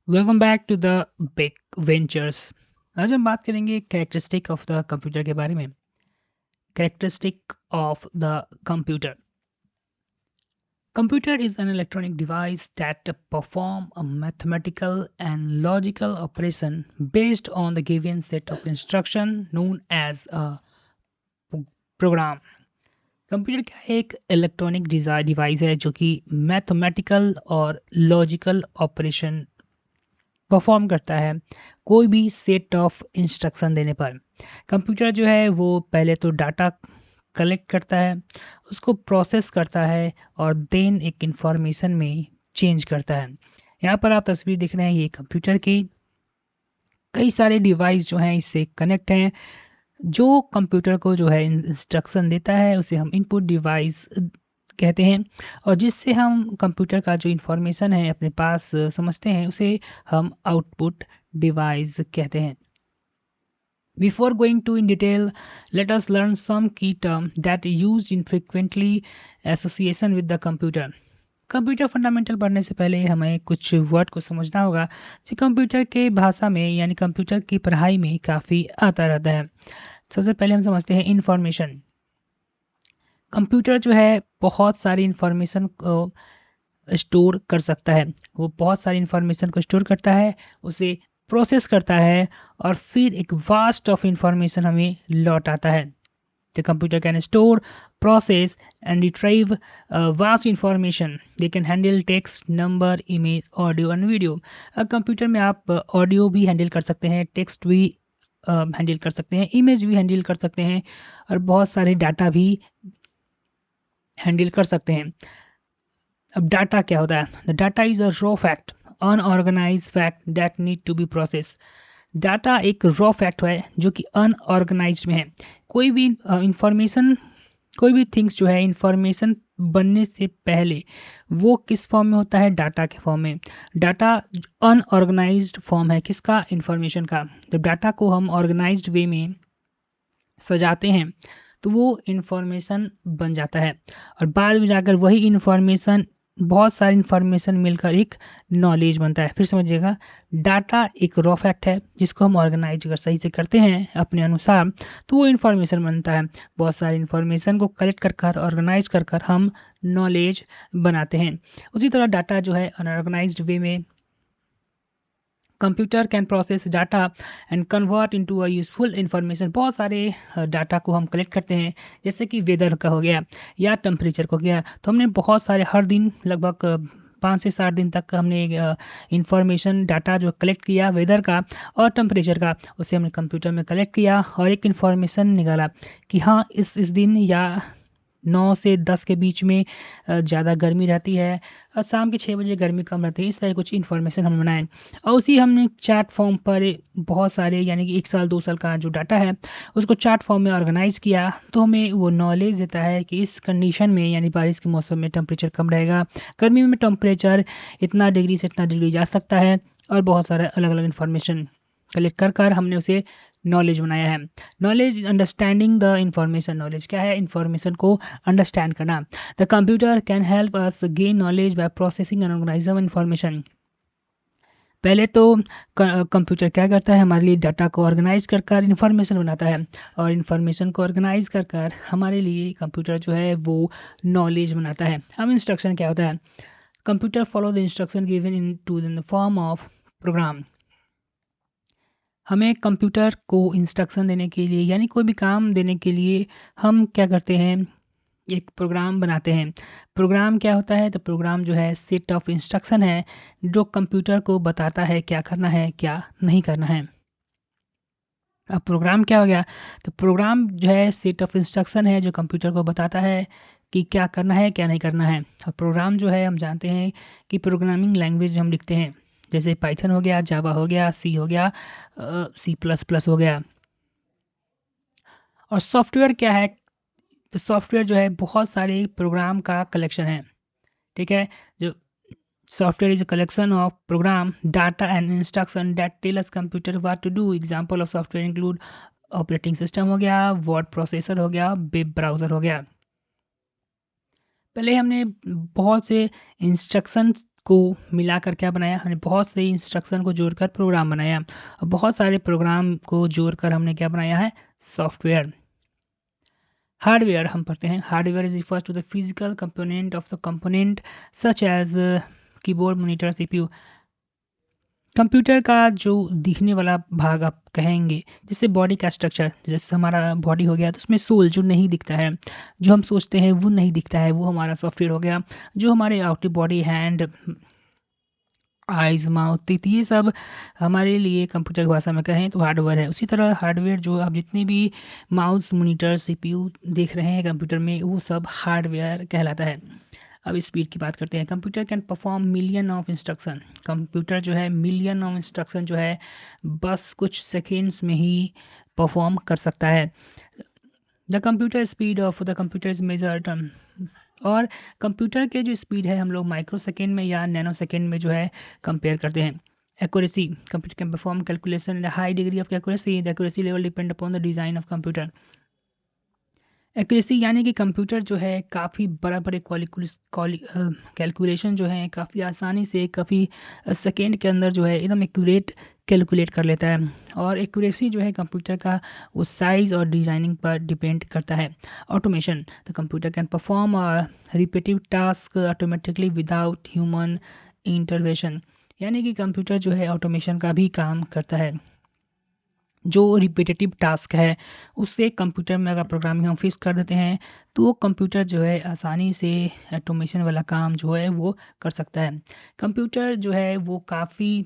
Welcome back to the big ventures. आज हम बात करेंगे कैरेक्टरिस्टिक ऑफ द कंप्यूटर के बारे में। Characteristic of the computer. Computer is an electronic device that perform a mathematical and logical operation based on the given set of instruction known as a program. Computer क्या है? एक electronic device है जो कि mathematical और logical operation perform करता है कोई भी सेट ऑफ इंस्ट्रक्शन देने पर। कंप्यूटर जो है वो पहले तो डाटा कलेक्ट करता है, उसको प्रोसेस करता है और देन एक इंफॉर्मेशन में चेंज करता है। यहाँ पर आप तस्वीर देख रहे हैं, ये कंप्यूटर की कई सारे डिवाइस जो हैं इससे कनेक्ट हैं। जो कंप्यूटर को जो है इंस्ट्रक्शन देता है उसे हम इनपुट डिवाइस कहते हैं, और जिससे हम कंप्यूटर का जो इंफॉर्मेशन है अपने पास समझते हैं उसे हम आउटपुट डिवाइस कहते हैं। Before going to in detail, let us learn some key term that used in frequently association with the computer. Computer fundamental पढ़ने से पहले हमें कुछ वर्ड को समझना होगा जो कंप्यूटर के भाषा में यानी कंप्यूटर की पढ़ाई में काफ़ी आता रहता है। सबसे पहले हम समझते हैं इंफॉर्मेशन। कंप्यूटर जो है बहुत सारी इंफॉर्मेशन को स्टोर कर सकता है। वो बहुत सारी इंफॉर्मेशन को स्टोर करता है, उसे प्रोसेस करता है और फिर एक वास्ट ऑफ इंफॉर्मेशन हमें लौट आता है। The computer can store, process, and retrieve vast information. They can handle text, number, image, audio, and video. Computer में आप ऑडियो भी हैंडल कर सकते हैं, टेक्स्ट भी हैंडल कर सकते हैं, इमेज भी हैंडल कर सकते हैं और बहुत सारे डाटा भी हैंडल कर सकते हैं। अब डाटा क्या होता है? The data is a raw fact, unorganize fact that need to be process. Data एक रॉ फैक्ट है जो कि अनऑर्गेनाइज में है। कोई भी इंफॉर्मेशन, कोई भी थिंग्स जो है इंफॉर्मेशन बनने से पहले वो किस फॉर्म में होता है? डाटा के फॉर्म में। डाटा अनऑर्गेनाइज्ड फॉर्म है किसका? इंफॉर्मेशन का। जब डाटा को हम ऑर्गेनाइज्ड वे में सजाते हैं तो वो इंफॉर्मेशन बन जाता है और बाद में जाकर वही इंफॉर्मेशन, बहुत सारी इंफॉर्मेशन मिलकर एक नॉलेज बनता है। फिर समझिएगा, डाटा एक रॉ फैक्ट है जिसको हम ऑर्गेनाइज अगर सही से करते हैं अपने अनुसार तो वो इंफॉर्मेशन बनता है। बहुत सारी इंफॉर्मेशन को कलेक्ट कर कर ऑर्गेनाइज कर कर हम नॉलेज बनाते हैं। उसी तरह डाटा जो है अनऑर्गेनाइज्ड वे में computer can process data and convert into a useful information. बहुत सारे डाटा को हम कलेक्ट करते हैं, जैसे कि वेदर का हो गया या टेम्परेचर का हो गया, तो हमने बहुत सारे हर दिन लगभग 5 से 7 दिन तक हमने इंफॉर्मेशन डाटा जो कलेक्ट किया वेदर का और टेम्परेचर का, उसे हमने कंप्यूटर में कलेक्ट किया और एक इंफॉर्मेशन निकाला कि हाँ इस दिन या 9 से 10 के बीच में ज़्यादा गर्मी रहती है और शाम के 6 बजे गर्मी कम रहती है। इस तरह कुछ इन्फॉर्मेशन हम बनाएं और उसी हमने चार्ट फॉर्म पर बहुत सारे यानी कि 1 साल 2 साल का जो डाटा है उसको चार्ट फॉर्म में ऑर्गेनाइज किया, तो हमें वो नॉलेज देता है कि इस कंडीशन में यानी बारिश के मौसम में टेम्परेचर कम रहेगा, गर्मी में टेम्परेचर इतना डिग्री से इतना डिग्री जा सकता है, और बहुत सारे अलग अलग इन्फॉर्मेशन कलेक्ट कर कर हमने उसे नॉलेज बनाया है। Knowledge understanding the information. Knowledge क्या है? इंफॉर्मेशन को अंडरस्टैंड करना। The computer can help us gain knowledge by processing and organizing information. पहले तो कंप्यूटर क्या करता है? हमारे लिए डाटा को ऑर्गेनाइज कर कर इन्फॉर्मेशन बनाता है और इन्फॉर्मेशन को ऑर्गेनाइज कर कर हमारे लिए कंप्यूटर जो है वो नॉलेज बनाता है। अब इंस्ट्रक्शन क्या होता है? Computer follow the instruction given in the form of program. हमें कंप्यूटर को इंस्ट्रक्शन देने के लिए यानी कोई भी काम देने के लिए हम क्या करते हैं? एक प्रोग्राम बनाते हैं। प्रोग्राम क्या होता है? तो प्रोग्राम जो है सेट ऑफ इंस्ट्रक्शन है जो कंप्यूटर को बताता है क्या करना है क्या नहीं करना है। अब प्रोग्राम क्या हो गया? तो प्रोग्राम जो है सेट ऑफ इंस्ट्रक्शन है जो कंप्यूटर को बताता है कि क्या करना है क्या नहीं करना है। और प्रोग्राम जो है हम जानते हैं कि प्रोग्रामिंग लैंग्वेज जो हम लिखते हैं, जैसे पाइथन हो गया, जावा हो गया, सी हो गया, C++ हो गया। और सॉफ्टवेयर क्या है? तो सॉफ्टवेयर जो है बहुत सारे प्रोग्राम का कलेक्शन है। ठीक है, जो software is a collection of program data and instruction that tell us computer what to do. Example of software include operating system हो गया, वर्ड प्रोसेसर हो गया, वेब ब्राउज़र हो गया। पहले हमने बहुत से इंस्ट्रक्शंस को मिलाकर क्या बनाया, हमने बहुत से इंस्ट्रक्शन को जोड़कर प्रोग्राम बनाया, और बहुत सारे प्रोग्राम को जोड़कर हमने क्या बनाया है, सॉफ्टवेयर। हार्डवेयर हम पढ़ते हैं, hardware is refers to the physical component of the component such as keyboard, monitor, CPU. Computer का जो दिखने वाला भाग आप कहेंगे, जैसे बॉडी का स्ट्रक्चर, जैसे हमारा बॉडी हो गया तो उसमें सोल जो नहीं दिखता है, जो हम सोचते हैं वो नहीं दिखता है, वो हमारा सॉफ्टवेयर हो गया। जो हमारे outer body, hand, eyes, mouth, teeth, ये सब हमारे लिए कंप्यूटर की भाषा में कहें तो हार्डवेयर है। उसी तरह हार्डवेयर जो आप जितने भी माउस, मॉनिटर, सीपीयू देख रहे हैं कंप्यूटर में, वो सब हार्डवेयर कहलाता है। अब स्पीड की बात करते हैं। Computer can perform million of instruction. Computer जो है मिलियन ऑफ इंस्ट्रक्शन जो है बस कुछ सेकेंड्स में ही परफॉर्म कर सकता है। The computer speed of the computer is measured, और कंप्यूटर के जो स्पीड है हम लोग माइक्रो सेकेंड में या नैनो सेकेंड में जो है कंपेयर करते हैं। Accuracy, computer can perform calculation the high degree of accuracy, the accuracy level depend upon the design of computer. Accuracy यानी कि कंप्यूटर जो है काफ़ी बड़ा बड़े कैलकुलेशन जो है काफ़ी आसानी से, काफ़ी सेकेंड के अंदर जो है एकदम एक्यूरेट कैलकुलेट कर लेता है। और एक्यूरेसी जो है कंप्यूटर का वो साइज और डिजाइनिंग पर डिपेंड करता है। Automation, the computer can perform repetitive task automatically without human intervention, यानी कि कंप्यूटर जो है ऑटोमेशन का भी काम करता है। जो रिपीटेटिव टास्क है उससे कंप्यूटर में अगर प्रोग्रामिंग हम फिक्स कर देते हैं तो वो कंप्यूटर जो है आसानी से ऑटोमेशन वाला काम जो है वो कर सकता है। कंप्यूटर जो है वो काफ़ी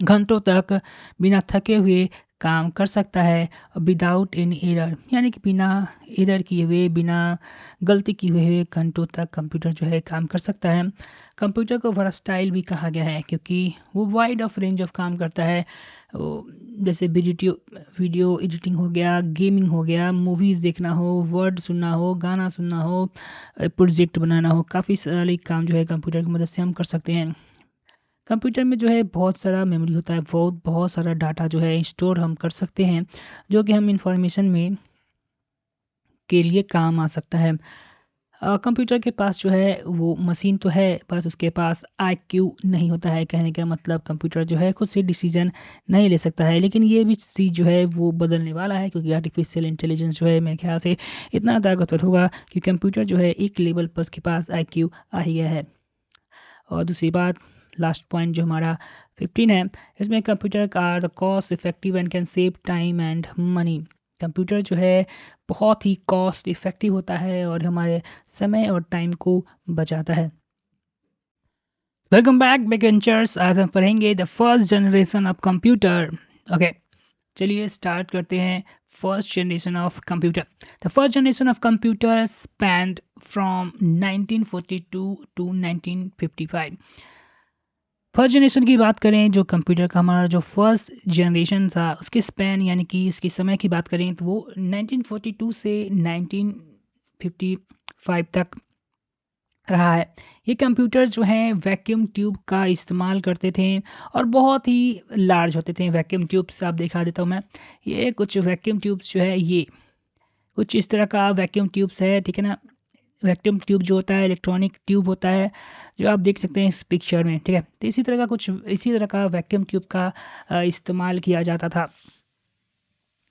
घंटों तक बिना थके हुए काम कर सकता है, विदाउट एनी एरर, यानी कि बिना एरर किए हुए, बिना गलती किए हुए घंटों तक कंप्यूटर जो है काम कर सकता है। कंप्यूटर को वर्सटाइल भी कहा गया है क्योंकि वो वाइड ऑफ रेंज ऑफ काम करता है। जैसे वीडियो एडिटिंग हो गया, गेमिंग हो गया, मूवीज़ देखना हो, वर्ड सुनना हो, गाना सुनना हो, प्रोजेक्ट बनाना हो, काफ़ी सारे काम जो है कंप्यूटर की मदद से हम कर सकते हैं। कंप्यूटर में जो है बहुत सारा मेमोरी होता है, बहुत सारा डाटा जो है स्टोर हम कर सकते हैं, जो कि हम इंफॉर्मेशन में के लिए काम आ सकता है। कंप्यूटर के पास जो है वो मशीन तो है, बस उसके पास आईक्यू नहीं होता है। कहने का मतलब कंप्यूटर जो है खुद से डिसीजन नहीं ले सकता है, लेकिन ये भी चीज़ जो है वो बदलने वाला है क्योंकि आर्टिफिशियल इंटेलिजेंस जो है मेरे ख्याल से इतना ताकतवर होगा कि कंप्यूटर जो है एक लेवल पर उसके पास आईक्यू आ ही गया है। और दूसरी बात, लास्ट पॉइंट जो हमारा 15 है, इसमें कंप्यूटर का the cost effective and can save time and money. Computer जो है बहुत ही कॉस्ट इफेक्टिव होता है और हमारे समय और टाइम को बचाता है। वेलकम बैक बेंचर्स, आज हम पढ़ेंगे the first generation of computer. Okay, चलिए स्टार्ट करते हैं। First generation of computer. The first generation of computer spanned from 1942 to 1955। First generation की बात करें जो कंप्यूटर का, हमारा जो फर्स्ट जनरेशन था उसके स्पैन यानी कि इसकी समय की बात करें तो वो 1942 से 1955 तक रहा है। ये कंप्यूटर्स जो हैं वैक्यूम ट्यूब का इस्तेमाल करते थे और बहुत ही लार्ज होते थे। वैक्यूम ट्यूब्स आप दिखा देता हूँ मैं, ये कुछ वैक्यूम ट्यूब्स जो है ये कुछ इस तरह का वैक्यूम ट्यूब्स है, ठीक है ना। वैक्यूम ट्यूब जो होता है इलेक्ट्रॉनिक ट्यूब होता है जो आप देख सकते हैं इस पिक्चर में, ठीक है। तो इसी तरह का वैक्यूम ट्यूब का इस्तेमाल किया जाता था,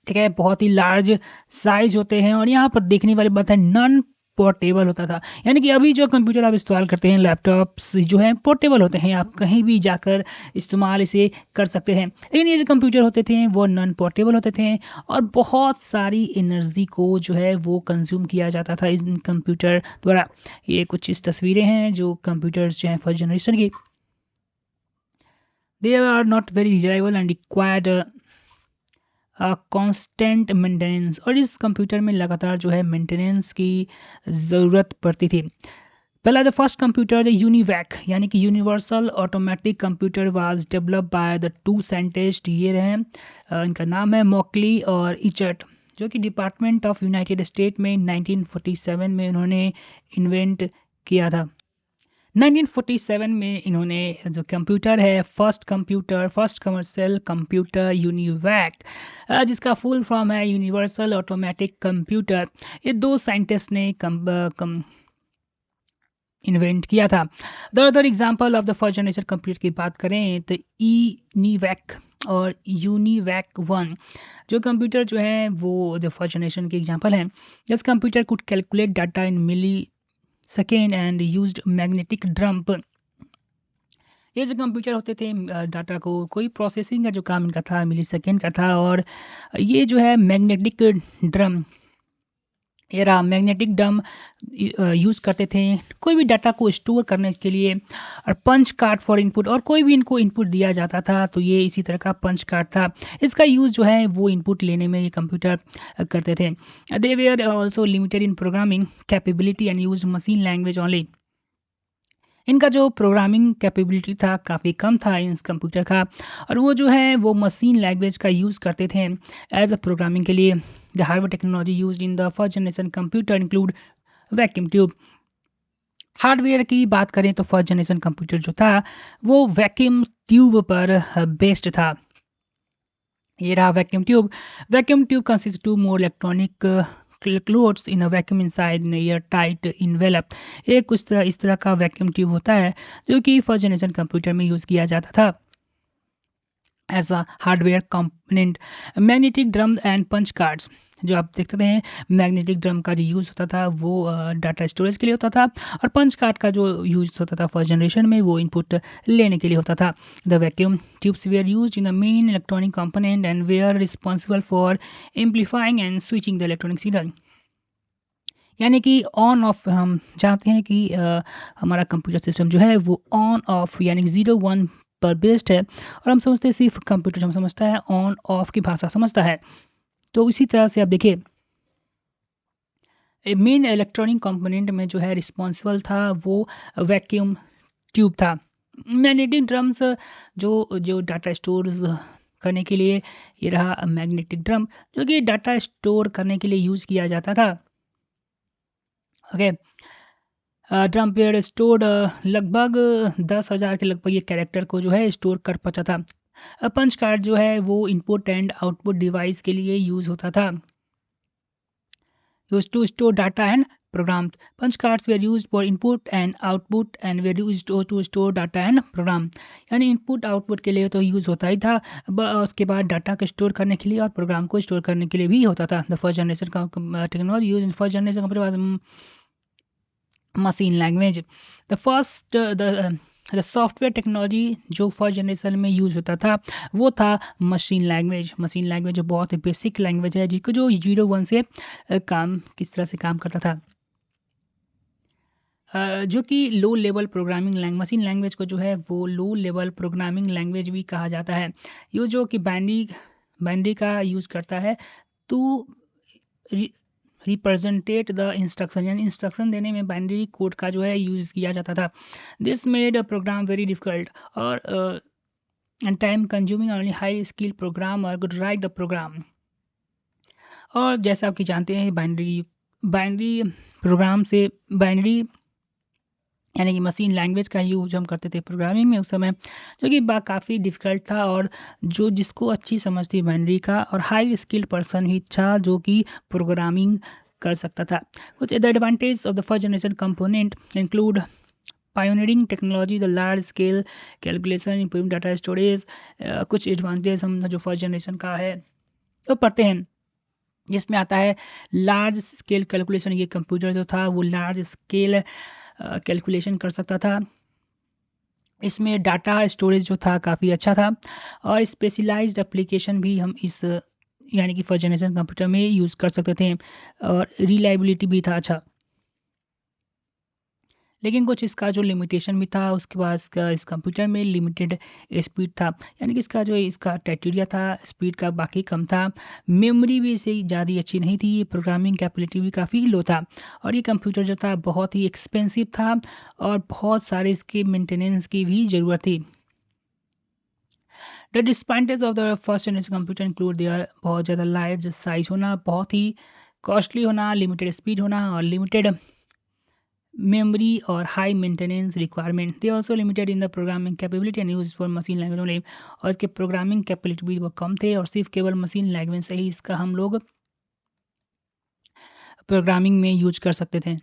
ठीक है। बहुत ही लार्ज साइज होते हैं और यहाँ पर देखने वाली बात है नॉन पोर्टेबल होता था, यानी कि अभी जो कंप्यूटर आप इस्तेमाल करते हैं लैपटॉप्स जो हैं पोर्टेबल होते हैं, आप कहीं भी जाकर इस्तेमाल इसे कर सकते हैं। लेकिन ये जो कंप्यूटर होते थे वो नॉन पोर्टेबल होते थे और बहुत सारी एनर्जी को जो है वो कंज्यूम किया जाता था इन कंप्यूटर द्वारा। ये कुछ इस तस्वीरें हैं जो कंप्यूटर्स जो हैं फर्स्ट जनरेशन की। They are not very reliable and required constant maintenance, और इस कंप्यूटर में लगातार जो है मेंटेनेंस की ज़रूरत पड़ती थी। पहला the first computer the UNIVAC यानी कि universal automatic computer was developed by the two scientist, ये रहे इनका नाम है मॉकली और इचर्ट, जो कि डिपार्टमेंट ऑफ यूनाइटेड स्टेट में 1947 में उन्होंने इन्वेंट किया था। 1947 में इन्होंने जो कंप्यूटर है फर्स्ट कमर्शियल कंप्यूटर यूनिवैक, जिसका फुल फॉर्म है यूनिवर्सल ऑटोमेटिक कंप्यूटर, ये दो साइंटिस्ट ने इन्वेंट किया था। The other example of the first generation computer की बात करें तो ईनीवैक और यूनिवैक 1 जो कंप्यूटर जो है वो जो फर्स्ट जनरेशन के एग्जांपल हैं। This computer could calculate data in millisecond and used magnetic drum. ये जो कंप्यूटर होते थे डाटा को कोई प्रोसेसिंग का जो काम इनका था मिली सेकेंड का था, और ये जो है मैग्नेटिक ड्रम ये रहा मैग्नेटिक ड्रम यूज़ करते थे कोई भी डाटा को स्टोर करने के लिए, और पंच कार्ड फॉर इनपुट, और कोई भी इनको इनपुट दिया जाता था तो ये इसी तरह का पंच कार्ड था। इसका यूज़ जो है वो इनपुट लेने में ये कंप्यूटर करते थे। They were also limited in programming capability and use machine language only. इनका जो प्रोग्रामिंग कैपेबिलिटी था काफ़ी कम था इस कंप्यूटर का, और वो जो है वो मशीन लैंग्वेज का यूज़ करते थे एज अ प्रोग्रामिंग के लिए। The hardware technology used in the first generation computer include vacuum tube. Hardware की बात करें तो फर्स्ट जनरेशन कंप्यूटर जो था वो वैक्यूम ट्यूब पर बेस्ड था। ये रहा vacuum tube. Vacuum tube consist to more electronic clothes in a vacuum inside in air tight envelope. एक कुछ तरह इस तरह का वैक्यूम ट्यूब होता है जो कि फर्स्ट जनरेशन कंप्यूटर में यूज़ किया जाता था as a hardware component. Magnetic drum and punch cards जो आप देखते हैं मैग्नेटिक ड्रम का जो यूज़ होता था वो डाटा स्टोरेज के लिए होता था, और पंच कार्ड का जो यूज़ होता था फर्स्ट जनरेशन में वो इनपुट लेने के लिए होता था। The vacuum tubes were used in the main electronic component and were responsible for amplifying and switching the electronic signal. यानी कि ऑन ऑफ हम जानते हैं कि हमारा कंप्यूटर सिस्टम जो है वो ऑन ऑफ यानी 0 1 पर बेस्ड है, और हम समझते हैं सिर्फ कंप्यूटर हम समझता है ऑन ऑफ की भाषा समझता है। तो इसी तरह से आप देखिए मेन इलेक्ट्रॉनिक कंपोनेंट में जो है रिस्पॉन्सिबल था वो वैक्यूम ट्यूब था। मैग्नेटिक ड्रम्स जो जो डाटा स्टोर करने के लिए, ये रहा मैग्नेटिक ड्रम जो कि डाटा स्टोर करने के लिए यूज़ किया जाता था। ओके, ड्रम पेयर स्टोर लगभग 10,000 के लगभग ये कैरेक्टर को जो है स्टोर कर पाता था। पंच कार्ड जो है वो इनपुट एंड आउटपुट डिवाइस के लिए यूज़ होता था, used to store data and programs. Punch cards were used for input and output and were used to store data and program. यानी इनपुट आउटपुट के लिए तो यूज़ होता ही था, उसके बाद डाटा को स्टोर करने के लिए और प्रोग्राम को स्टोर करने के लिए भी होता था। द फर्स्ट जनरेशन का technology use in first generation computer was machine language. The software technology जो फर्स्ट जनरेशन में यूज़ होता था वो था मशीन लैंग्वेज। मशीन लैंग्वेज जो बहुत ही बेसिक लैंग्वेज है जिसको जो 0 1 से काम किस तरह से काम करता था, जो कि low level programming language. Machine language को जो है वो लो लेवल प्रोग्रामिंग लैंग्वेज भी कहा जाता है। ये जो कि बाइनरी का यूज़ करता है तो रिप्रेजेंटेट द इंस्ट्रक्शन, यानी इंस्ट्रक्शन देने में बाइनरी कोड का जो है यूज़ किया जाता था। This made a program very difficult और and time consuming only high skill program और गुड राइट द प्रोग्राम। और जैसा आप कि जानते हैं बाइनरी प्रोग्राम से बाइनरी यानी कि मशीन लैंग्वेज का यूज हम करते थे प्रोग्रामिंग में उस समय, जो कि काफ़ी डिफिकल्ट था और जो जिसको अच्छी समझ थी बाइनरी का और हाई स्किल्ड पर्सन ही था जो कि प्रोग्रामिंग कर सकता था। कुछ the advantage of the first generation component include pioneering technology, the large scale calculation, improve data storage. कुछ एडवांटेज हम जो फर्स्ट जनरेशन का है तो पढ़ते हैं, जिसमें आता है लार्ज स्केल कैलकुलेशन। ये कंप्यूटर जो था वो लार्ज स्केल कैलकुलेशन कर सकता था। इसमें डाटा स्टोरेज जो था काफ़ी अच्छा था, और स्पेशलाइज्ड एप्लीकेशन भी हम इस यानी कि फर्स्ट जनरेशन कंप्यूटर में यूज़ कर सकते थे, और रिलायबिलिटी भी था अच्छा। लेकिन कुछ इसका जो लिमिटेशन भी था, उसके बाद इस कंप्यूटर में लिमिटेड स्पीड था, यानी कि इसका जो इसका क्राइटेरिया था स्पीड का बाकी कम था। मेमोरी भी इसे ज़्यादा अच्छी नहीं थी, प्रोग्रामिंग कैपेबिलिटी भी काफ़ी लो था, और ये कंप्यूटर जो था बहुत ही एक्सपेंसिव था और बहुत सारे इसके मेंटेनेंस की भी ज़रूरत थी। The disadvantage of the first generation computer include their बहुत ज़्यादा लार्ज साइज होना, बहुत ही कॉस्टली होना, लिमिटेड स्पीड होना और limited memory or high maintenance requirement. They also limited in the programming capability and used for machine language only. और इसके प्रोग्रामिंग कैपेबिलिटी भी वो कम थे और सिर्फ केवल मशीन लैंग्वेज से ही इसका हम लोग प्रोग्रामिंग में यूज कर सकते थे।